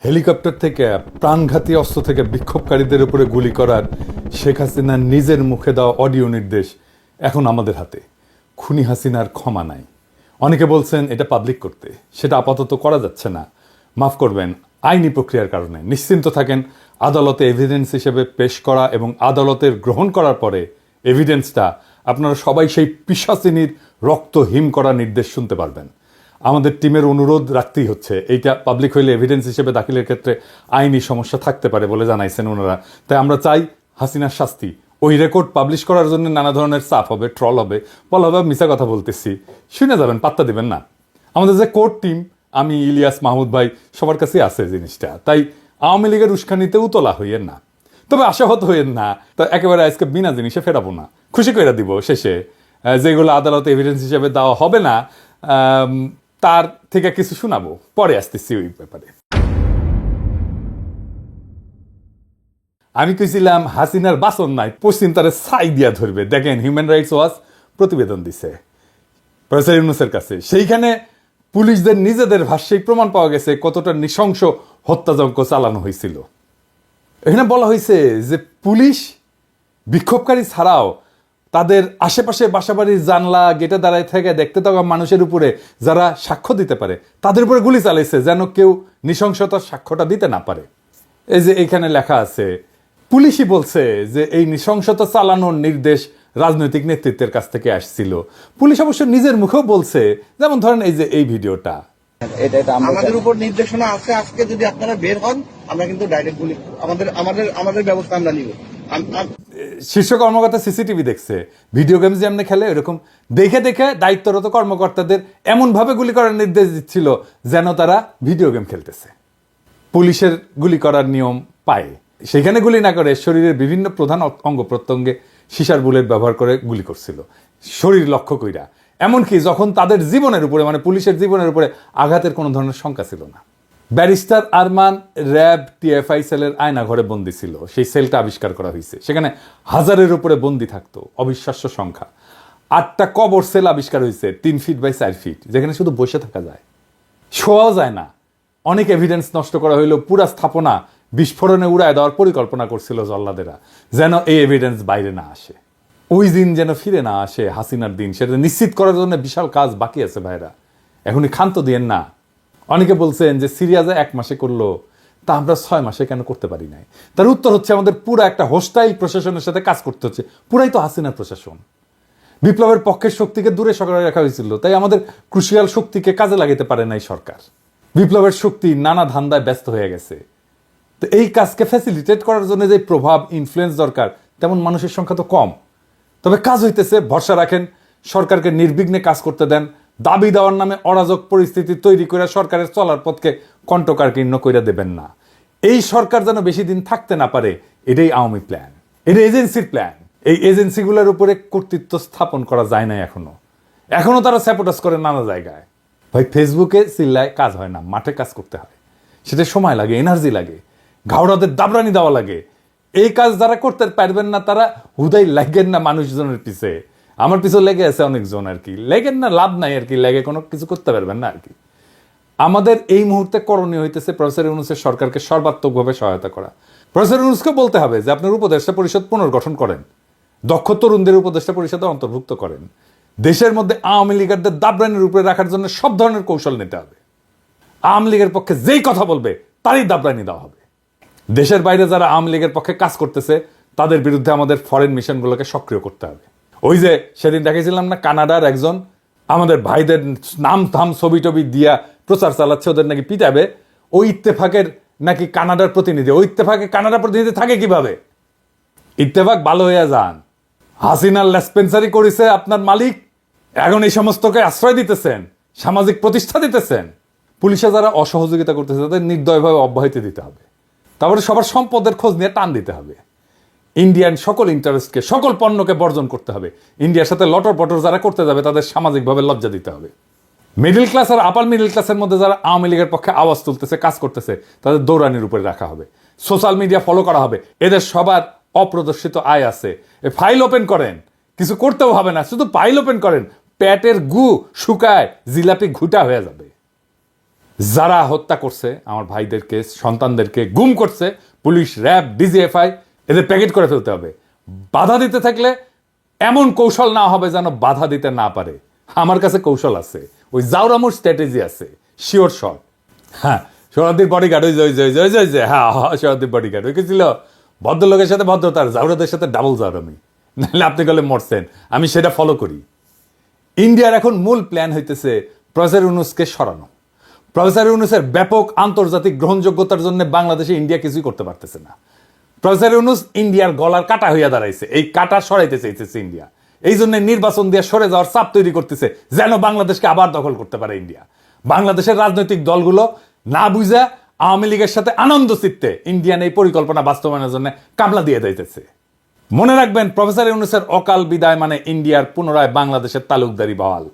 Helicopter থেকে প্রাণঘাতী অস্ত্র থেকে বিক্ষোভকারীদের উপরে গুলি করার শেখ হাসিনার নিজের মুখে দেওয়া অডিও নির্দেশ এখন আমাদের হাতে। খুনি হাসিনার ক্ষমা নাই। অনেকে বলছেন এটা পাবলিক করতে, সেটা আপাতত করা যাচ্ছে না। মাফ করবেন, আইনি প্রক্রিয়ার কারণে। নিশ্চিন্ত থাকেন, আদালতে এভিডেন্স হিসেবে পেশ করা এবং আদালতের গ্রহণ করার পরে এভিডেন্সটা আপনারা সবাই সেই পিশাচিনীর রক্ত হিম করা নির্দেশ শুনতে পারবেন। আমাদের টিমের অনুরোধ রাখতেই হচ্ছে, এইটা পাবলিক হইলে এভিডেন্স হিসেবে দাখিলের ক্ষেত্রে আইনি সমস্যা থাকতে পারে বলে জানাইছেন ওনারা। তাই আমরা চাই হাসিনার শাস্তি। ওই রেকর্ড পাবলিশ করার জন্য নানা ধরনের চাপ হবে, ট্রল হবে, বলা হবে মিছা কথা বলতেছি, শুনে যাবেন, পাত্তা দিবেন না। আমাদের যে কোর্ট টিম, আমি, ইলিয়াস, মাহমুদ ভাই, সবার কাছেই আছে জিনিসটা। তাই আওয়ামী লীগের উস্কানিতেও তোলা হইয়েন না, তবে আশাহত হইয়েন না। তো একেবারে আজকে বিনা জিনিসে ফেরাবো না, খুশি করে দিব শেষে। যেগুলো আদালতে এভিডেন্স হিসেবে দেওয়া হবে না, তার থেকে কিছু শোনাবো, পরে আসতেছি ওই ব্যাপারে। আমি কইছিলাম হাসিনার বাসন নাই, পশ্চিম তারে ছাই দিয়া ধরবে। দেখেন, হিউম্যান রাইটস ওয়াচ প্রতিবেদন দিছে প্রফেসর ইউনূসের কাছে। সেইখানে পুলিশদের নিজেদের ভাষ্যেই প্রমাণ পাওয়া গেছে কতটা নৃশংস হত্যাযজ্ঞ চালানো হয়েছিল। এখানে বলা হয়েছে যে পুলিশ বিক্ষোভকারী ছাড়াও তাদের আশেপাশে বাসাবাড়ির জানলা গেটে দাঁড়ায় থেকে দেখতে থাকা মানুষের উপরে যারা সাক্ষ্য দিতে পারে তাদের উপরে গুলি চালাইছে, যেন কেউ নৃশংসতার সাক্ষ্যটা দিতে না পারে। এই যে এইখানে লেখা আছে, পুলিশই বলছে যে এই নৃশংসতা চালানোর নির্দেশ রাজনৈতিক নেতৃত্বের কাছ থেকে আসছিল। পুলিশ অবশ্য নিজের মুখেও বলছে, যেমন ধরেন এই যে এই ভিডিওটা, আমাদের উপর নির্দেশনা আছে, আজকে যদি আপনারা বের হন আমরা কিন্তু ডাইরেক্ট গুলি, আমাদের ব্যবস্থা আমরা নিব। শীর্ষ কর্মকর্তা সিসিটিভি দেখছে, ভিডিও গেমস যেমন খেলে এরকম দেখে দেখে দায়িত্বরত কর্মকর্তাদের এমন ভাবে গুলি করার নির্দেশ দিচ্ছিল যেন তারা ভিডিও গেম খেলতেছে। পুলিশের গুলি করার নিয়ম পায়, সেখানে গুলি না করে শরীরের বিভিন্ন প্রধান অঙ্গ প্রত্যঙ্গে সিসার বুলেট ব্যবহার করে গুলি করছিল, শরীর লক্ষ্য কইরা। এমনকি যখন তাদের জীবনের উপরে, মানে পুলিশের জীবনের উপরে আঘাতের কোনো ধরনের শঙ্কা ছিল না। ব্যারিস্টার আরমান র্যাব টিএফআই সেলের আয়না ঘরে বন্দি ছিল, সেই সেলটা আবিষ্কার করা হয়েছে। সেখানে হাজারের উপরে বন্দি থাকতো, অবিশ্বাস্য সংখ্যা। 8টা কবর সেল আবিষ্কার হয়েছে, 3 ফিট বাই 4 ফিট, যেখানে শুধু বসে থাকা যায়, শোয়াও যায় না। অনেক এভিডেন্স নষ্ট করা হইলো, পুরা স্থাপনা বিস্ফোরণে উড়ায় দেওয়ার পরিকল্পনা করছিল জল্লাদেরা, যেন এই এভিডেন্স বাইরে না আসে। ওই দিন যেন ফিরে না আসে, হাসিনার দিন, সেটা নিশ্চিত করার জন্য বিশাল কাজ বাকি আছে ভাইরা, এখনই ক্ষান্ত দিয়েন না। অনেকে বলছেন যে সিরিয়াজে 1 মাসে করলো, তা আমরা 6 মাসে কেন করতে পারি নাই? তার উত্তর হচ্ছে, আমাদের পুরো একটা হোস্টাইল প্রশাসনের সাথে কাজ করতে হচ্ছে। পুরাই তো হাসিনার প্রশাসন। বিপ্লবের পক্ষের শক্তিকে দূরে সরাই রাখা হয়েছিল, তাই আমাদের ক্রুশিয়াল শক্তিকে কাজে লাগাতে পারে নাই সরকার। বিপ্লবের শক্তি নানা ধান্দায় ব্যস্ত হয়ে গেছে। তো এই কাজকে ফ্যাসিলিটেট করার জন্য যে প্রভাব, ইনফ্লুয়েন্স দরকার, তেমন মানুষের সংখ্যা তো কম। তবে কাজ হইতেছে, ভরসা রাখেন, সরকারকে নির্বিঘ্নে কাজ করতে দেন। দাবি দেওয়ার নামে অরাজক পরিস্থিতি তৈরি করে সরকারের চলার পথকে কণ্ঠকাকীর্ণ করে দেবেন না। এই সরকার যেন বেশি দিন থাকতে না পারে, এটাই আওয়ামী প্ল্যান, এটা এজেন্সির প্ল্যান। এই এজেন্সিগুলোর উপরে কর্তৃত্ব স্থাপন করা যায় না এখনো তারা স্যাবোটাজ করে নানা জায়গায়। ভাই, ফেসবুকে চিল্লায় কাজ হয় না, মাঠে কাজ করতে হয়। সেটা সময় লাগে, এনার্জি লাগে, ঘাওড়াদের দাবরানি দেওয়া লাগে। এই কাজ যারা করতে পারবেন না তারা হুদাই লাগেন না মানুষজনের পিছে। আমার পিছনে লেগে আছে অনেকজন, আর কি লেগেন না, লাভ নাই আর কি, লেগে কোনো কিছু করতে পারবেন না আর কি। আমাদের এই মুহূর্তে করণীয় হইতেছে প্রফেসর ইউনূসের সরকারকে সর্বাত্মকভাবে সহায়তা করা। প্রফেসর ইউনূসকে বলতে হবে যে আপনার উপদেষ্টা পরিষদ পুনর্গঠন করেন, দক্ষ তরুণদের উপদেষ্টা পরিষদে অন্তর্ভুক্ত করেন। দেশের মধ্যে আওয়ামী লীগারদের দাবরানির উপরে রাখার জন্য সব ধরনের কৌশল নিতে হবে। আওয়ামী লীগের পক্ষে যেই কথা বলবে তারই দাবরানি দেওয়া হবে। দেশের বাইরে যারা আওয়ামী লীগের পক্ষে কাজ করতেছে তাদের বিরুদ্ধে আমাদের ফরেন মিশনগুলোকে সক্রিয় করতে হবে। ওই যে সেদিন দেখেছিলাম না, কানাডার একজন আমাদের ভাইদের নাম থাম ছবি টবি দিয়া প্রচার চালাচ্ছে, ওদের নাকি পিটাবে। ওই ইত্তেফাকের নাকি কানাডার প্রতিনিধি। ওই ইত্তেফাকে কানাডার প্রতিনিধি থাকে কিভাবে? ইত্তেফাক ভালো হইয়া যান। হাসিনার লেসপেন্সারি করেছে আপনার মালিক, এখন এই সমস্তকে আশ্রয় দিতেছেন, সামাজিক প্রতিষ্ঠা দিতেছেন। পুলিশে যারা অসহযোগিতা করতেছে তাদের নির্দয়ভাবে অব্যাহতি দিতে হবে। তারপরে সবার সম্পদের খোঁজ নিয়ে টান দিতে হবে। ইন্ডিয়ান সকল ইন্টারেস্টকে, সকল পণ্যকে বর্জন করতে হবে। ইন্ডিয়ার সাথে লটর পটর যারা করতে যাবে তাদের সামাজিকভাবে লজ্জা দিতে হবে। মিডল ক্লাস আর আপার মিডল ক্লাসের মধ্যে যারা আওয়ামী লীগের পক্ষে আওয়াজ তুলতেছে, কাজ করতেছে, তাদের দৌড়ানির উপরে রাখা হবে। সোশ্যাল মিডিয়া ফলো করা হবে। এদের সবার অপ্রদর্শিত আয় আছে, ফাইল ওপেন করেন, কিছু করতেও হবে না, শুধু ফাইল ওপেন করেন, পেটের গু শুকায় জিলাপি ঘুটা হয়ে যাবে। যারা হত্যা করছে আমার ভাইদেরকে, সন্তানদেরকে গুম করছে, পুলিশ, র্যাব, ডিজিএফআই, এদের প্যাকেট করে ফেলতে হবে। বাধা দিতে থাকলে এমন কৌশল না হবে যেন বাধা দিতে না পারে। আমার কাছে কৌশল আছে, ওই জাউরামুর স্ট্র্যাটেজি আছে, শিওর শট। হ্যাঁ, সোহরাদ্দির বডিগার্ড, হ্যাঁ সোহরাদ্দির বডিগার্ড ওই কি ছিল, ভদ্রলোকের সাথে ভদ্রতার, জাউরাদের সাথে ডাবল জাউরামি। নাহলে আপনি গেলে মরছেন, আমি সেটা ফলো করি। ইন্ডিয়ার এখন মূল প্ল্যান হইতেছে প্রফেসর ইউনূসকে সরানো। প্রফেসর ইউনূসের ব্যাপক আন্তর্জাতিক গ্রহণযোগ্যতার জন্য বাংলাদেশে ইন্ডিয়া কিছুই করতে পারতেছে না। প্রফেসর ইউনূস ইন্ডিয়ার গলার কাটা হইয়া দাঁড়াইছে, এই কাটা সরাইতে চাইতেছে ইন্ডিয়া। এই জন্য নির্বাচন দিয়ে সরে যাওয়ার চাপ তৈরি করতেছে যেন বাংলাদেশকে আবার দখল করতে পারে ইন্ডিয়া। বাংলাদেশের রাজনৈতিক দলগুলো না বুঝা আওয়ামী লীগের সাথে আনন্দ চিত্তে ইন্ডিয়ান এই পরিকল্পনা বাস্তবায়নের জন্য কামলা দিয়ে যাইতেছে। মনে রাখবেন, প্রফেসর ইউনূসের অকাল বিদায় মানে ইন্ডিয়ার পুনরায় বাংলাদেশের তালুকদারি বহাল।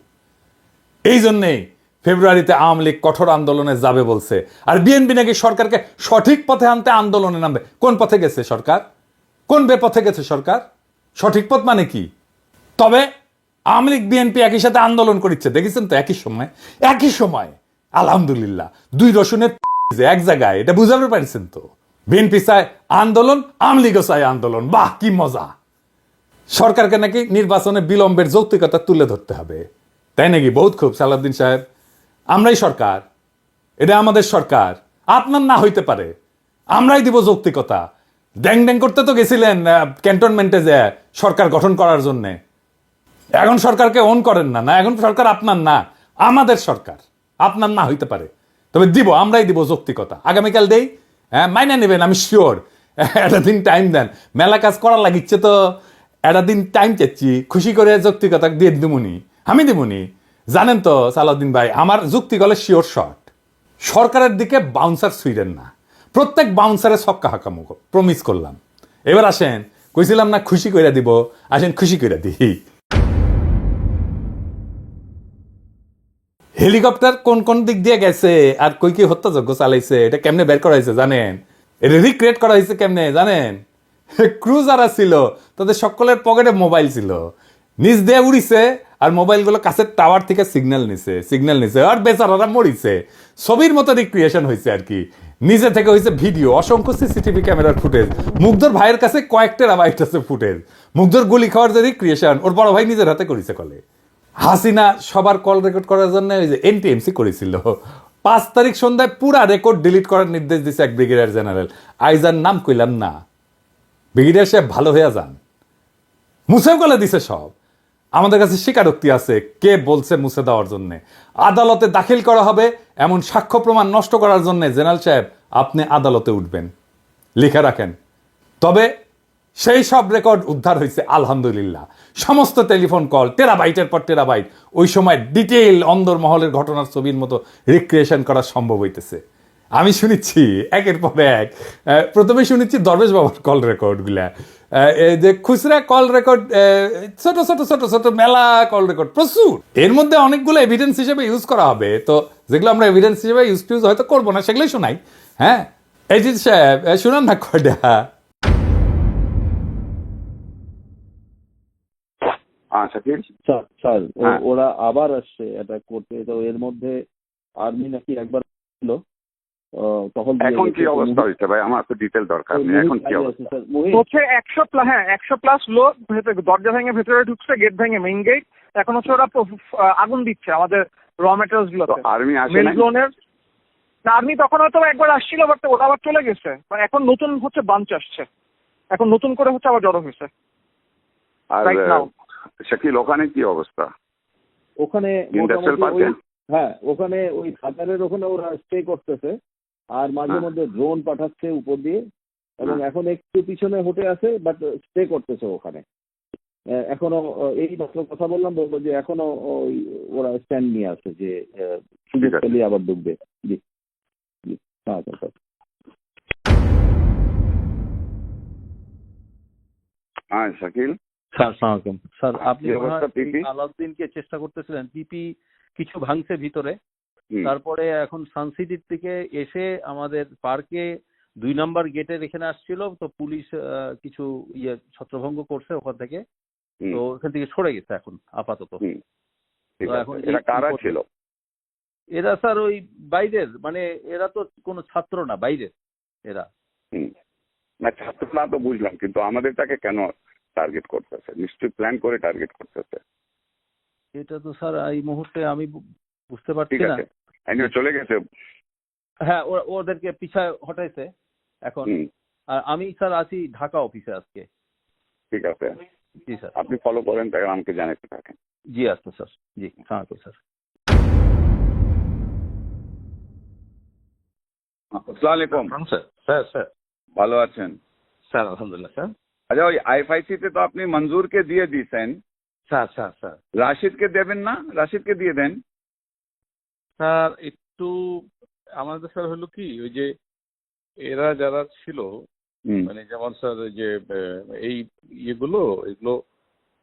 এই জন্যেই ফেব্রুয়ারিতে আওয়ামী লীগ কঠোর আন্দোলনে যাবে বলছে। আর বিএনপি নাকি সরকারকে সঠিক পথে আনতে আন্দোলনে নামবে। কোন পথে গেছে সরকার? কোন বেপথে গেছে সরকার? সঠিক পথ মানে কি? তবে আওয়ামী লীগ বিএনপি একই সাথে আন্দোলন করছে, দেখেছেন তো? একই সময় আলহামদুলিল্লাহ, দুই রসুনের এক জায়গায়, এটা বুঝাতে পারছেন তো? বিএনপি চায় আন্দোলন, আওয়ামী লীগও চায় আন্দোলন। বাহ, কি মজা! সরকারকে নাকি নির্বাচনে বিলম্বের যৌক্তিকতা তুলে ধরতে হবে, তাই নাকি? বহুত খুব সালাউদ্দিন সাহেব, আমরাই সরকার, এটা আমাদের সরকার, আপনার না হইতে পারে, আমরাই দিব যৌক্তিকতা। ড্যাং ড্যাং করতে তো গেছিলেন ক্যান্টনমেন্টে যে সরকার গঠন করার জন্য। এখন সরকারকে অন করেন না, না এখন সরকার আপনার না, আমাদের সরকার, আপনার না হইতে পারে, তবে দিব, আমরাই দিব যৌক্তিকতা। আগামীকাল দেই, হ্যাঁ মাইনা নেবেন, আমি শিওর। একটা দিন টাইম দেন, মেলা কাজ করার লাগিচ্ছে তো, একটা দিন টাইম চাচ্ছি, খুশি করে যৌক্তিকতা দিয়ে দিমুনি, আমি দিমুনি। জানেন তো সালাউদ্দিন ভাই, আমার যুক্তি গলে শিওর শট। সরকারের দিকে বাউন্সার ছুঁইলেন না, প্রত্যেক বাউন্সারে ছক্কা হাঁকামুখ প্রমিস করলাম। এবার আসেন, কইছিলাম না খুশি কইরা দিব, আসেন খুশি কইরা দিই। হেলিকপ্টার কোন কোন দিক দিয়ে গেছে আর কই কি হত্যাযজ্ঞ চালাইছে, এটা কেমনে বের করা হয়েছে জানেন? এটা রিক্রিয়েট করা হয়েছে কেমনে জানেন? ক্রু যারা ছিল তাদের সকলের পকেটে মোবাইল ছিল, নিচ দিয়ে উড়িছে, আর মোবাইলগুলো কাছের টাওয়ার থেকে সিগন্যাল নিছে, আর বেচারারা মরিছে। ছবির মতো রিক্রিয়েশন হয়েছে আর কি। নিজে থেকে হয়েছে ভিডিও, অসংখ্য সিসিটিভি ক্যামেরার ফুটেজ। মুগ্ধর ভাইয়ের কাছে কয়েক টেরাবাইট আছে ফুটেজ। মুগ্ধর গুলি খাওয়ার যে রিক্রিয়েশন ওর বড় ভাই নিজের হাতে করেছে কলে। হাসিনা সবার কল রেকর্ড করার জন্য ওই যে এনটিএমসি করেছিল, 5 তারিখ সন্ধ্যায় পুরা রেকর্ড ডিলিট করার নির্দেশ দিছে এক ব্রিগেডিয়ার জেনারেল। আইজার নাম কইলাম না, ব্রিগেডিয়ার সাহেব ভালো হইয়া যান, মুছেও গলে দিছে সব। আমাদের কাছে স্বীকারোক্তি আছে কে বলছে মুছে দেওয়ার জন্য। আদালতে দাখিল করা হবে এমন সাক্ষ্য প্রমাণ নষ্ট করার জন্য জেনারেল সাহেব আপনি আদালতে উঠবেন, লিখে রাখেন। তবে সেই সব রেকর্ড উদ্ধার হয়েছে আলহামদুলিল্লাহ। সমস্ত টেলিফোন কল টেরাবাইটের পর টেরাবাইট ওই সময় ডিটেইল অন্দরমহলের ঘটনার ছবির মতো রিক্রিয়েশন করা সম্ভব হইতেছে। আমি শুনেছি একের পর এক। প্রথমে শুনেছি দরবেশ বাবার কল রেকর্ডগুলা, যে খুচরা কল রেকর্ড, ছোট ছোট ছোট ছোট মেলা কল রেকর্ড প্রচুর। এর মধ্যে অনেকগুলো এভিডেন্স হিসেবে ইউজ করা হবে, তো যেগুলো আমরা এভিডেন্স হিসেবে ইউজ হয়তো করবো না সেগুলোই শোনাই। হ্যাঁ এজিৎ সাহেব শুনান না কয়টা। শাকিল স্যার স্যার হ্যাঁ। ওরা আবার আসছে এটা করতে, তো এর মধ্যে আর্মি নাকি একবার ছিল তখন এখন কি অবস্থা হয়েছে ভাই? আমার তো ডিটেল দরকার নেই, এখন কি অবস্থা হচ্ছে 100+ লোক ভেতরে দরজা ভেঙে ভেতরে ঢুকছে, গেট ভেঙে মেইন গেট। এখন হচ্ছে ওরা আগুন দিচ্ছে আমাদের র মেটেরিয়ালস গুলোতে। আর্মি আসে মেল নাই? জোনের আর্মি তখন হয়তো একবার আসছিল, বাট ওরা আবার চলে গেছে। মানে এখন নতুন হচ্ছে বাঞ্চ আসছে, এখন নতুন করে হচ্ছে আবার জড়ো হয়েছে আর right now। শাকিল ওখানে কি অবস্থা? ওখানে ইন্ডাস্ট্রিয়াল মোটামুটি পার্কে? হ্যাঁ ওখানে ওই বাজারের ওখানে ওরা স্টে করতেছে, আর মাঝে হ্যাঁ। মধ্যে ড্রোন পাঠাচ্ছে উপর দিয়ে, এবং এখন একটু পিছনে হটে আছে, বাট স্টে করতেছে ওখানে এখনো। এই মাত্র কথা বলবো যে এখনো ওই ওরা স্ট্যান্ড নিয়ে আছে যে সুযোগ ঠিক আছে। পেলে আবার ঢুকবে। জি জি হ্যাঁ স্যার। হ্যাঁ শাকিল, স্যার সালামালাইকুম স্যার, আপনি কি অবস্থা পিপি? আলাউদ্দিনকে চেষ্টা করতেছিলেন, পিপি কিছু ভাঙছে ভিতরে। হুম। তারপরে এখন সানসিটির থেকে এসে আমাদের পার্কে 2 নম্বর গেটের এখানে আসছিল, তো পুলিশ কিছু ছত্রভঙ্গ করছে ওখান থেকে, হুম, তো ওখান থেকে সরে গেছে এখন আপাতত। হুম, ঠিক তো আছে। এখন এটা কারা এই- ছিল? এরা স্যার ওই বাইরের, মানে এরা তো কোনো ছাত্র না, বাইরের এরা। হুম। না ছাত্র না তো বুঝলাম, কিন্তু আমাদেরটাকে কেন টার্গেট করতেছে? নিশ্চয়ই প্ল্যান করে টার্গেট করতেছে। এটা তো স্যার এই মুহূর্তে আমি বুঝতে পারছি ঠিক না। আছে, এনিওয়ে চলে গেছে। হ্যাঁ, ওদেরকে পিছায় হটাইছে এখন। হুম, আর আমি স্যার আছি ঢাকা অফিসে আজকে। ঠিক আছে, জি স্যার। আপনি ফলো করেন, তাই আমাকে জানাতে থাকেন। জি আচ্ছা স্যার, জি সালামালাইকুম স্যার। আসসালামু আলাইকুম। স্যার স্যার স্যার ভালো আছেন? স্যার আলহামদুলিল্লাহ স্যার। আচ্ছা, ওই আইএফআইসি তে তো আপনি মঞ্জুরকে দিয়ে দিয়েছেন, স্যার স্যার স্যার রাশিদকে দেবেন না? রাশিদকে দিয়ে দেন। স্যার একটু আমাদের স্যার হলো কি, ওই যে এরা যারা ছিল, হুম, মানে যেমন স্যার ওই যে এই এগুলো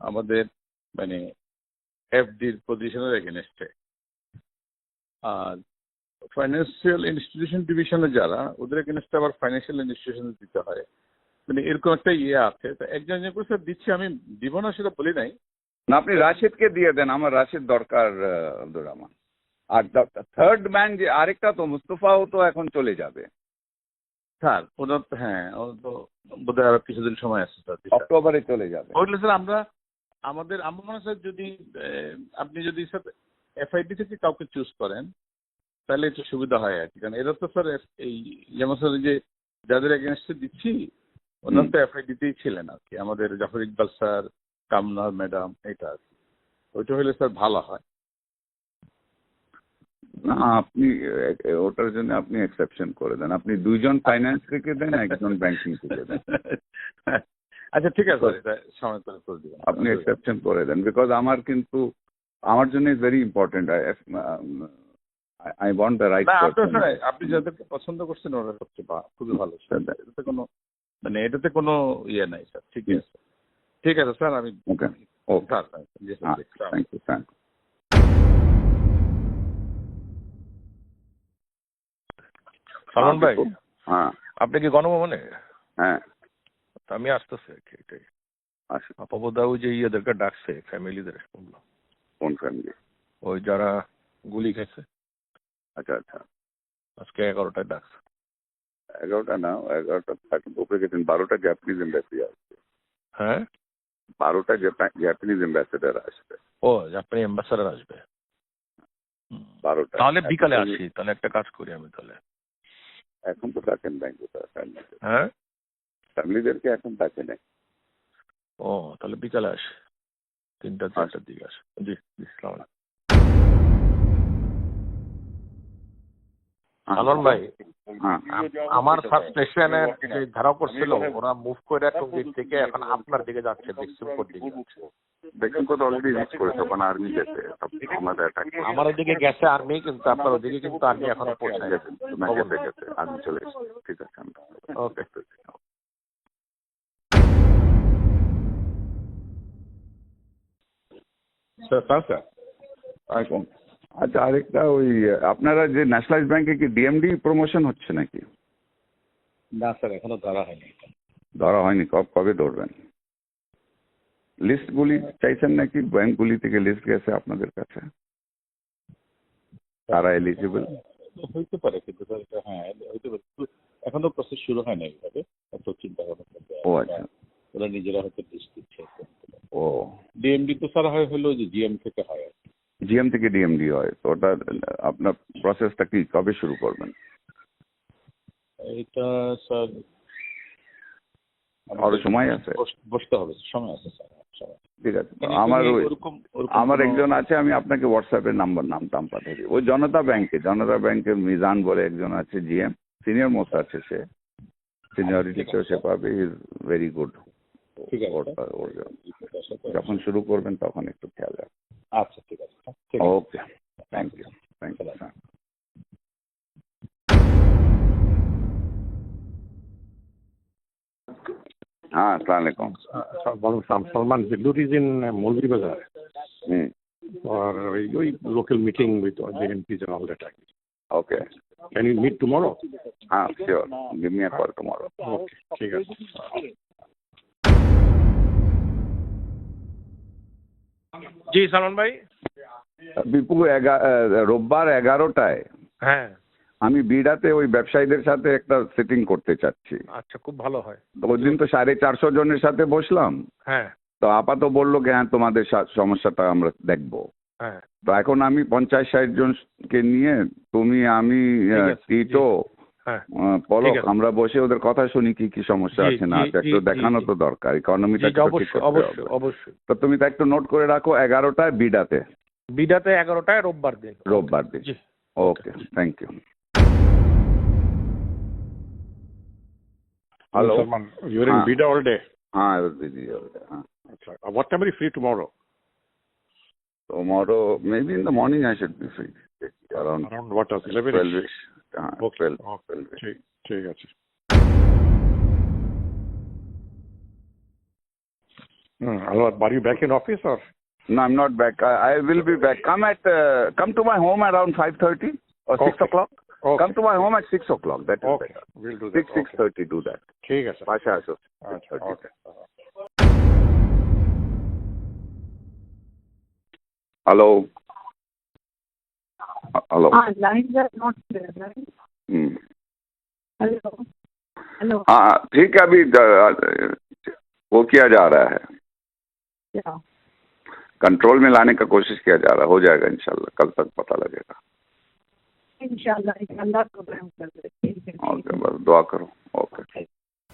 আমাদের মানে এফডির পজিশনের এগেনস্টে। আর ফাইন্যান্সিয়াল ইনস্টিটিউশন ডিভিশনে যারা, ওদের এগেনস্টে আবার ফাইন্যান্সিয়াল ইনস্টিটিউশন দিতে হয়, মানে এরকম একটা আছে। তো একজন একজন করে স্যার দিচ্ছি, আমি দিব না সেটা বলি নাই। না আপনি রাশিদকে দিয়ে দেন, আমার রাশিদ দরকার আব্দুর রহমান। আর থার্ড ম্যান যে আরেকটা তো মুস্তফাও তো এখন চলে যাবে স্যার ওনার তো, হ্যাঁ ওনার তো বোধহয় আরো কিছুদিন সময় আছে স্যার। অক্টোবরে চলে যাবে। ওইগুলো স্যার আমরা আমার মনে হয় স্যার, যদি আপনি যদি স্যার এফআইডি থেকে কাউকে চুজ করেন তাহলে একটু সুবিধা হয় আর কি। কারণ এরা তো স্যার এই যেমন স্যার যে যাদের এগেনস্টে দিচ্ছি ওনার তো এফআইডিতেই ছিলেন আর কি, আমাদের জাফর ইকবাল স্যার, কামনার ম্যাডাম, এটা আর কি। ওইটা হলে স্যার ভালো হয়। না আপনি ওটার জন্য আপনি এক্সেপশন করে দেন, আপনি দুইজন ফাইন্যান্স থেকে দেন, একজন ব্যাংকিং থেকে দেন। আচ্ছা ঠিক আছে স্যার, এটা সময় করে দিবেন। আপনি এক্সেপশন করে দেন, বিকজ আমার জন্য is very important. I want the right না আপনার পারসন। স্যার, আপনি যাদেরকে পছন্দ করছেন ওরা সবচেয়ে খুবই ভালো স্যার। এটাতে কোনো এটাতে কোনো ইয়ে নাই স্যার। ঠিক আছে, ঠিক আছে স্যার, আমি ওকে, ওকে, স্যার জি sir, thank you, thank you. Salman ভাই, হ্যাঁ আপনি কি গণভবনে? হ্যাঁ, আমি আসতেছি আর কি, এটাই। আসুন। আপাবদাও যে ইয়েদেরকে ডাকছে, ফ্যামিলিদের শুনলাম, কোন ফ্যামিলি? ওই যারা গুলি খেয়েছে, আচ্ছা আচ্ছা, আজকে 11টায় ডাকছে। 11টা না, 11টা উপরে গেছেন, 12টা জাপানিজ এম্বাসি আসবে। হ্যাঁ, 12টা জাপানিজ অ্যাম্বাসেডার আসবে। ও আপনি অ্যাম্বাসাডার আসবে। 12টা। তাহলে বিকালে আসি, তাহলে একটা কাজ করি আমি তাহলে। এখন তো ডাকেন ব্যাংকে, হ্যাঁ, ফ্যামিলিদেরকে এখন ডাকে নেই। ও তাহলে বিকালে আসি, 3টা-4টার দিকে আসি। জি জি, সালাম আলাইকুম। সালমান ভাই, হ্যাঁ, আমার সাবস্টেশনের যে ধারা করছিল ওরা মুভ করে একটা দিক থেকে এখন আপনার দিকে যাচ্ছে, বিক্সিমপুর দিকে যাচ্ছে। দেখুন কত অলরেডি রিচ করেছে, ওখানে আর্মি গেছে, আমাদের অ্যাটাক আমার ওদিকে গেছে আর্মি, কিন্তু আপনার ওদিকে কিন্তু আর্মি এখনো পৌঁছায় গেছে, গেছে আর্মি চলে এসেছে। ঠিক আছে, আমরা ওকে। আচ্ছা, আরেকটা ওই আপনারা যে ন্যাশনালাইজ ব্যাংকে কি ডিএমডি প্রমোশন হচ্ছে নাকি? না স্যার, এখনো ধরা হয়নি। ধরা হয়নি, কবে ধরবেন? লিস্টগুলি চাইছেন নাকি? ব্যাংকগুলি থেকে লিস্ট গেছে আপনাদের কাছে, তারা এলিজিবল? হইতে পারে, কিন্তু স্যার এটা, হ্যাঁ হইতে পারে, এখনো প্রসেস শুরু হয় না এইভাবে, এত চিন্তা ভাবনা। ও আচ্ছা, ওরা নিজেরা হয়তো লিস্ট দিচ্ছে। ও ডিএমডি তো স্যার হলো যে জিএম থেকে হয় আর কি। জিএম থেকে ডিএমডি হয়, তো ওটা আপনার প্রসেসটা কি কবে শুরু করবেন? এটা স্যার আরো সময় আছে? বসতে হবে, সময় আছে স্যার, সময়। ঠিক আছে, আমার একজন আছে, আমি আপনাকে হোয়াটসঅ্যাপে নাম টাম পাঠিয়ে দিই। ওই জনতা ব্যাংকের মিজান বলে একজন আছে, জিএম, সিনিয়র মোস্ট আছে, সে সিনিয়রিটিতেও সে পাবে, ইজ ভেরি গুড। ঠিক আছে, যখন শুরু করবেন তখন একটু খেয়াল রাখবেন। আচ্ছা ঠিক আছে, ওকে, থ্যাংক ইউ। हाँ, अस्सलाम वालेकुम। Salman, Zillur is in Mulri Bazaar for your local meeting with all the MPs and all that. Okay. Can you meet tomorrow? हाँ, sure. Give me a call tomorrow. Okay, ठीक है। জি সালমান ভাই, বিপু রোববার 11টায় হ্যাঁ আমি বিডাতে ওই ব্যবসায়ীদের সাথে একটা সেটিং করতে চাচ্ছি। আচ্ছা, খুব ভালো হয়। তো ওই দিন তো 450 জনের সাথে বসলাম, হ্যাঁ তো আপাতত বললো কি হ্যাঁ তোমাদের সমস্যাটা আমরা দেখবো। হ্যাঁ তো এখন আমি 50-60 জনকে নিয়ে, তুমি, আমি, ঠিক আছে, টিটো, হ্যাঁ পলক, ঠিক আছে। আমরা বসে ওদের কথা শুনি কি কি সমস্যা জি, আছে না জি, আছে, একটু জি, দেখানো জি, তো দরকার, ইকোনমিটা জি, ঠিক অবশ্যই করতে অবশ্যই হবে। অবশ্যই। তো তুমি তো একটু নোট করে রাখো 11টায় বিডাতে, বিডাতে 11টায় রোববার দিন। রোববার দিন। জি okay, thank you. Hello. Salman, you're in हाँ. Bida all day. हाँ, I was busy all day. हाँ. Achha. What time are you free tomorrow? Tomorrow, maybe in the morning I should be free. Around what hours? 11? 12ish. Okay. 12ish. ঠিক আছে। Hello, are you back in office or? No, I'm not back. I will be back. Come to my home around 5:30 or 6 Okay. o'clock. Okay. Come to my home at 6 o'clock. That is Okay, better. we'll do that. 6:30 do that. ঠিক আছে। Pasha আসো। আচ্ছা, okay. Hello. Hello. Lines are not clear, right? Hello. Hello. हाँ, ठीक है, अभी वो किया जा रहा है, क्या? कंट्रोल में लाने का कोशिश किया जा रहा है, हो जाएगा इंशाल्लाह, कल तक पता लगेगा। इंशाल्लाह प्रोग्राम कर रहे हैं। ठीक है। ओके, बस दुआ करो। ओके।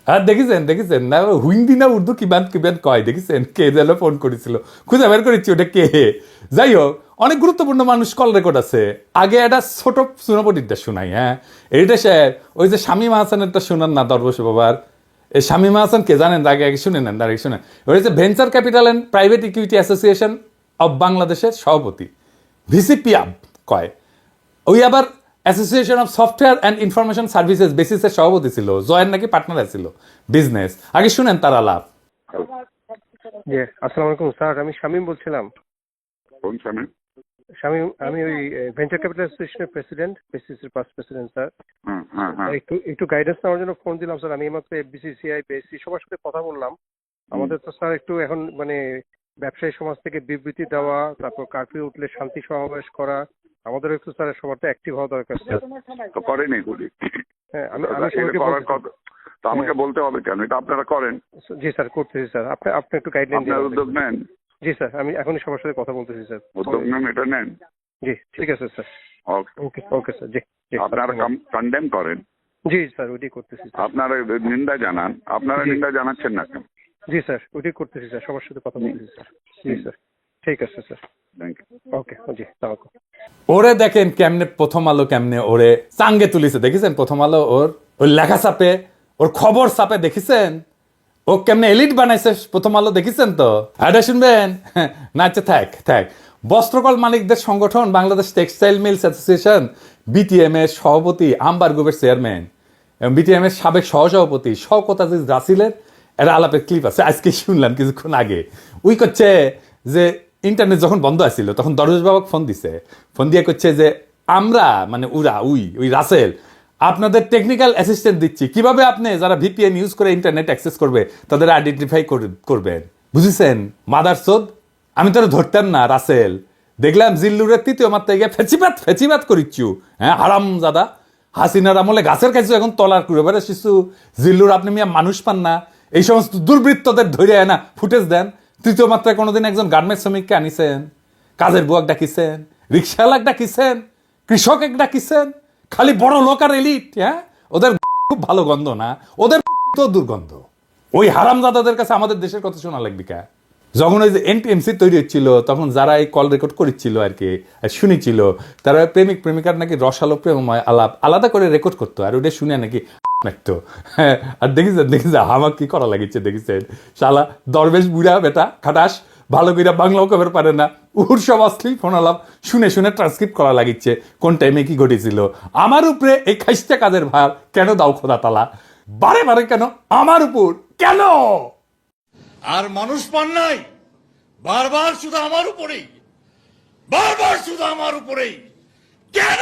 হ্যাঁ দেখেছেন না, হিন্দি না উর্দু কিবান কয় দেখেছেন, কে যেন ফোন করেছিল, খুঁজে বের করেছি ওটা কে। যাই হোক, অনেক গুরুত্বপূর্ণ মানুষ কল রেকর্ড আছে। আগে একটা ছোট সুনাপটিটা শোনাই। হ্যাঁ, এইটা স্যার ওই যে শামীমা হাসানেরটা শোনান না, দরবেশ বাবার। এই শামীমা হাসান কে জানেন? আগে শুনে নেন, আগে শুনেন। ওই যে venture capital and private equity association of বাংলাদেশের সভাপতি, ভিসিপিআব কয়। ওই আবার association of software and information services বেসিসের সভাপতি ছিল, জয়ের নাকি পার্টনার ছিল বিজনেস। আগে শুনেন তার আলাপ। জি, আসসালামু আলাইকুম স্যার, আমি শামীম বলছিলাম। কোন শামীম? শামীম, আমি ওই ভেঞ্চার ক্যাপিটাল অ্যাসোসিয়েশনের প্রেসিডেন্ট, বিসিসির পাস্ট প্রেসিডেন্ট স্যার। একটু গাইডেন্স নেওয়ার জন্য ফোন দিলাম স্যার। আমি এইমাত্র এফবিসিসিআই, বিএসসি সবার সাথে কথা বললাম। আমাদের তো স্যার একটু এখন মানে ব্যবসায়ী সমাজ থেকে বিবৃতি দেওয়া, তারপর কারফিউ উঠলে শান্তি সমাবেশ করা, আমাদের একটু স্যার সবার তো অ্যাক্টিভ হওয়া দরকার স্যার। তো করেনি এগুলি। হ্যাঁ, আমি তো আমাকে বলতে হবে কেন? এটা আপনারা করেন। জি স্যার, করতেছি স্যার। আপনি একটু গাইডলাইন দিন। আপনারা উদ্যোগ নেন। জি স্যার, আমি এখনই সবার সাথে কথা বলতেছি স্যার। উদ্যোগ নেন, এটা নেন। জি ঠিক আছে স্যার। ওকে ওকে স্যার। জি জি, আপনারা কন্ডেম করেন। জি স্যার, ওইটাই করতেছি স্যার। আপনারা নিন্দা জানান। আপনারা নিন্দা জানাচ্ছেন না কেন? জি স্যার, ওইটাই করতেছি স্যার, সবার সাথে কথা বলতেছি স্যার। জি স্যার, ঠিক আছে স্যার। Thank you. ওকে, জি তাওয়াক্কুল। ওরে দেখেন কেমনে প্রথম আলো কেমনে ওরে চাঙ্গে তুলিছে, দেখেছেন? প্রথম আলো ওর লেখা চাপে, ওর খবর চাপে, দেখেছেন? ও কেমনে এলিট বানাইছে প্রথম আলো, দেখেছেন তো? এটা শুনবেন না? আচ্ছা, থাক। বস্ত্রকল মালিকদের সংগঠন Bangladesh textile mills association, BTM এর সভাপতি, আম্বার গ্রুপের চেয়ারম্যান এবং বিটিএম এর সাবেক সহসভাপতি শওকত আজিজ রাসিলের একটা আলাপের ক্লিপ আছে, আজকে শুনলাম কিছুক্ষণ আগে। উই করছে যে ইন্টারনেট যখন বন্ধ আছিল তখন দরবেশ বাবাকে ফোন দিয়ে করছে যে আমরা মানে ওই রাসেল আপনাদের টেকনিক্যাল অ্যাসিস্ট্যান্ট দিচ্ছি, কিভাবে আপনি যারা ভিপিএন ইউজ করে ইন্টারনেট অ্যাক্সেস করবে তাদের আইডেন্টিফাই করবেন। বুঝেছেন মাদারচোদ? আমি তো ধরতাম না রাসেল, দেখলাম জিল্লুরের তৃতীয় মাত্রায় গিয়ে ফেচিবাত করিচ্ছু। হ্যাঁ, হারাম দাদা, হাসিনার আমলে গাছের কাছে এখন তলার করে বেড়ে শিশু জিল্লুর, আপনি মিয়া মানুষ পান না? এই সমস্ত দুর্বৃত্তদের ধরে না ফুটেজ দেন। তৃতীয় মাত্রায় কোনোদিন একজন গার্মেন্টস শ্রমিককে আনিছেন? কাজের বুয়াক ডাকিছেন? রিক্সাওয়ালাক ডাকিছেন? কৃষক এক ডাকিছেন? খালি বড় লোক আর এলিট। হ্যাঁ, ওদের খুব ভালো গন্ধ না, ওদের তো দুর্গন্ধ। ওই হারামজাদাদের কাছে আমাদের দেশের কথা শোনা লাগবে কা? যখন ওই যে এনটিএমসি তৈরি হচ্ছিল তখন যারা এই কল রেকর্ড করেছিল আর কি, শুনেছিল, তারা প্রেমিক প্রেমিকার নাকি রসালো প্রেমময় আলাপ আলাদা করে রেকর্ড করতো, আর ওটা শুনে নাকি লাগতো। হ্যাঁ, আর দেখিছে আমার কি করা লাগিছে, দেখেছেন? শালা দরবেশ বুড়া বেটা খাটাস, ভালো করে বাংলাও কবের পারে না, উহুর সব অশ্লীল ফোন আলাপ শুনে ট্রান্সক্রিপ্ট করা লাগিচ্ছে কোন টাইমে কি ঘটেছিল। আমার উপরে এই খাইস্টা কাজের ভার কেন দাও খোদা তালা? বারে কেন আমার উপর কেন? আর মানুষ পান নাই, বারবার শুধু আমার উপরেই, কেন?